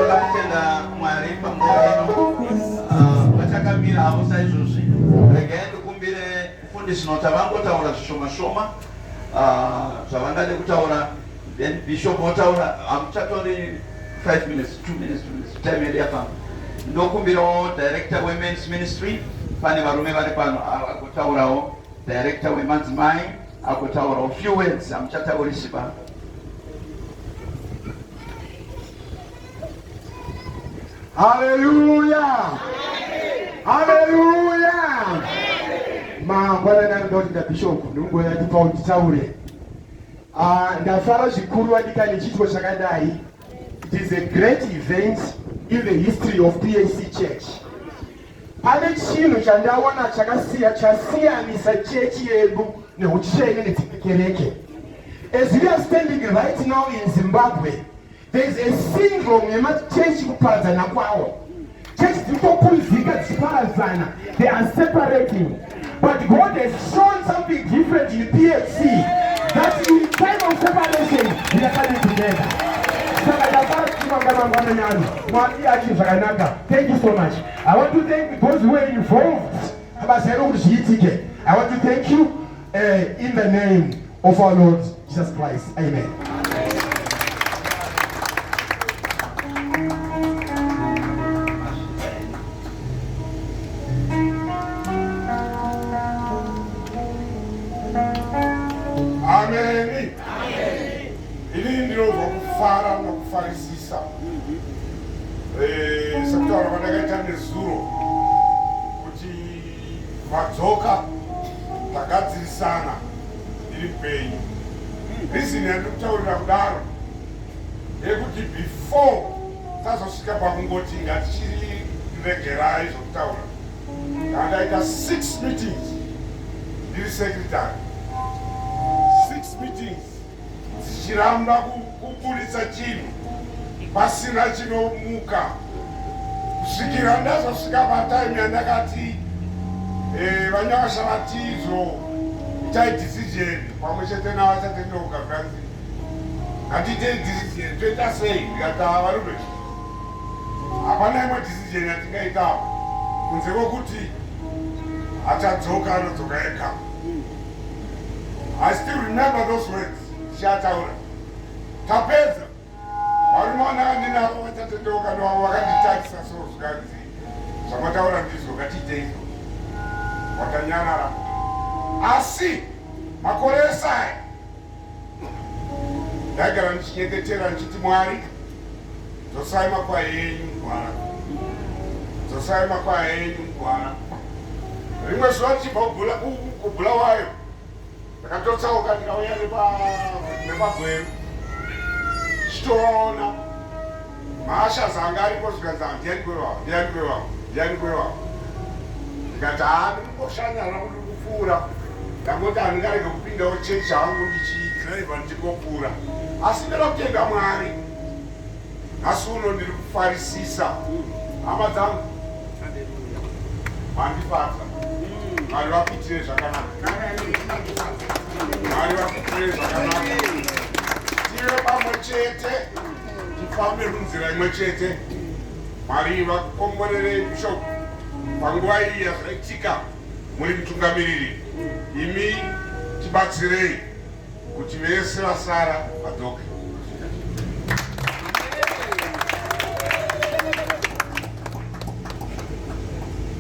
ndakutenda Mwari panguva vachakamira havo saizvozvi. Regai ndikumbire mufundisi nota vangotaura zvishoma-shoma zvavangade kutaura, then bishop otaura. Hamuchatori 5 minutes, 2 minutes, time yedu yapamba. Ndokumbirawo director women's ministry, pane varume vari pano agotaurawo, director wemadzimai agotaurawo few words. Hamuchataurisi pano. Hallelujah! Hallelujah! Mangwana nandotinda bishop ndingoya nditaure. Ndafara zvikuru wadika nechitwa chakadai. It is a great event in the history of PHC Church. Pane chinhu chandaona chasiyanisa chechi yedu neutsvene nedzikereke. As we are standing right now in Zimbabwe, there is a syndrome yemachechi kuparadzana kwawo. Church dzirikupuruzika dzichiparadzana, they are separating. But God has shown something different in PHC, that in time of separation, we are coming together. Thank you so much. I want to thank those who were involved. I want to thank you in the name of our Lord Jesus Christ. Amen. Amen. Ili ndilo kufara na kufarisisa. Sektora vanakaita nezuro kuti vadzoka tagadzirisana iri penyu. Reason yandikutaurira kudaro yekuti before tazosvika pakungoti ngatichiregerai zvokutaura, ndandaita 6 meetings ndiri secretary. 6 meetings dzichiramba kuburitsa chinhu pasina chinomuka, kusvikira ndazosvika patime yandakati vanyawasha vatizo itai decision pamwe chete navachatendeuka fransi, ngatiite decision toita sei. Ndikati varume, hapana imwe decision yatingaitapo kunze kwokuti achadzoka anodzoka ega. I still remember those words. Shataura. Tapeza. Varume ndinavo vachatendeuka navo vakanditaxisa so zvikanzi zvamataura ndizvo ngatiteizvo. Vakanyarara. Asi makore esaya ndagara ndichinyengetera ndichiti Mwari, dzosai makwai enyu mugwara, dzosai makwai enyu mugwara. Rimwe zuva tichibva kuBulawayo ndakatotsauka ndikauya nepagweru chitoona mhasha zanga aripo zvikanzi ndiani kwewawo. Ndikati ndingoshanyara kuti kupfuura, ndangoti handingarege kupindawo chechi hangu ndichidhiraivha ndichingopfuura. Asi ndoda kutenda Mwari, nhasi uno ndiri kufarisisa hama dzangu. Mandifadza. Mwari vakuitire zvakanaka. Mwari vakuitire zvakanaka. Tive pamwe chete, tifambe munzira imwe chete. Mwari vakukomborere bishop panguva iyi yazvaitika muri mutungamiriri. Imi tibatsirei kuti vese vasara vadzoke.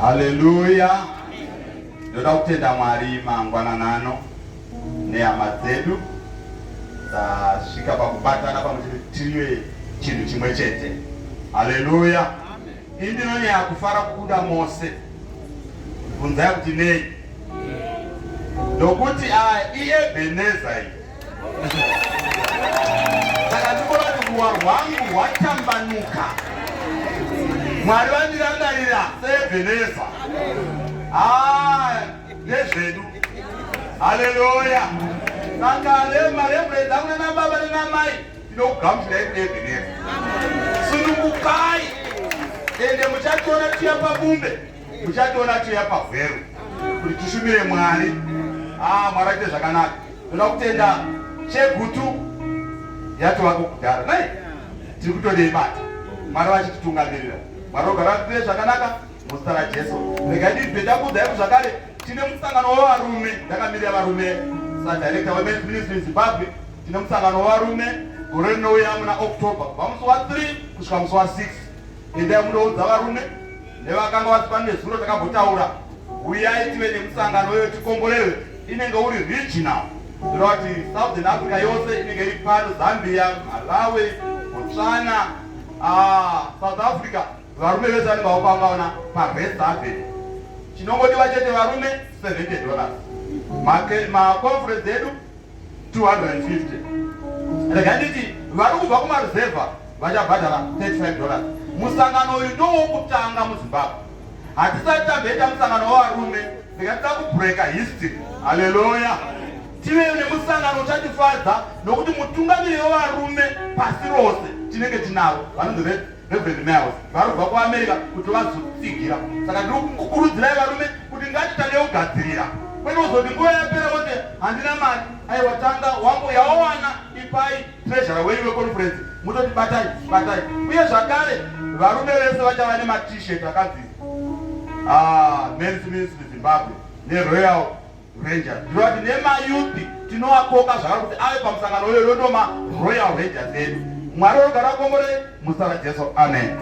Hallelujah. Ndoda kutenda Mwari mangwananano nehama dzedu tasvika pakubatana pamwe tiriwe chinhu chimwe chete. Haleluya. Ini ndinonyanya kufara kukuda mose. Bvunzai kuti nei? Ndokuti iye Ebeneza iyi. Saka ndinoona kuti ruwa rwangu rwatambanuka. Mwari vandirangarira seEbeneza. Nezvedu. Haleluya. Saka remare dzangu nababa nenamai ndinogamuchirai kuEbeneza. Sunungukai. Ende muchationa tuya pabumbe, muchationa tuya pavheru, kuti tishumire Mwari. Mwari aite zvakanaka. Ndoda kutenda chegutu yatova kudhara. Nai, tiri kutodei bata. Mwari vachititungamirira. Mwari ogara kupe zvakanaka muzita raJesu. Regai ndibve ndakuudzai kuti zvakare tine musangano wavarume, ndakamirira varume sadirector wemen's ministry in Zimbabwe. Tine musangano wavarume gore rinouya muna October kubva musi wa3 kusvika musi wa6. Endai munoudza varume nevakanga vasipane nezuro takambotaura. Uyai tive nemusangano weyo tikomborewe. Inenge uri regional. Zvinoda kuti Southern Africa yose inenge iri pano, Zambia, Malawi, Botswana, South Africa. Varume vese vanenge vakaungana paReserve. Chinongodiwa chete varume $70. Maconference edu 250. Rega nditi vari kubva kumareserva vachabhadhara $35. Musangano uyu ndowokutanga muZimbabwe. Hatisati tamboita musangano wavarume, rega tida kubreka history. Haleluya. Tive nemusangano uchatifadza nokuti mutungamiri wavarume pasi rose tinenge tinavo vanonzi Reverend Miles vari kubva kuAmerica kuti vazotsigira. Saka ndiri kukurudzirai varume kuti ngatitange kugadzirira. Kwete kuzoti nguva yapera kuti handina mari, aiwa tanga wangu yawawana ipai treasurer wenyu weconference mutoti batai. Uye zvakare varume vese vachava nema-t-shirt akanzi Men's Ministry Zimbabwe neRoyal Rangers. Ndinoti nemayuthi tinowakoka zvakare kuti ave pamusangano uyoyo ndoma Royal Rangers edu. Mwari ogara akombore muzita raJesu. Amen.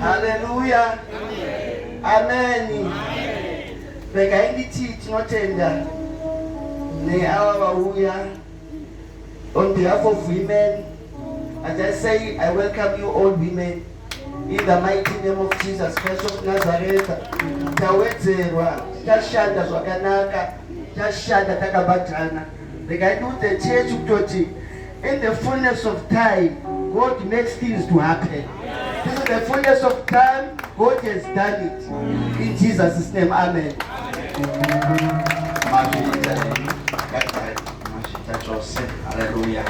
Hallelujah. Amen. Rega inditi tinotenda neava vauya. On behalf of women, as I say, I welcome you all women in the mighty name of Jesus Christ of Nazareth. Tawedzerwa, tashanda zvakanaka, tashanda takabatana. Rega do the church kutoti in the fullness of time, God makes things to happen. This is the fullness of time, God has done it. In Jesus' name, amen. Hallelujah.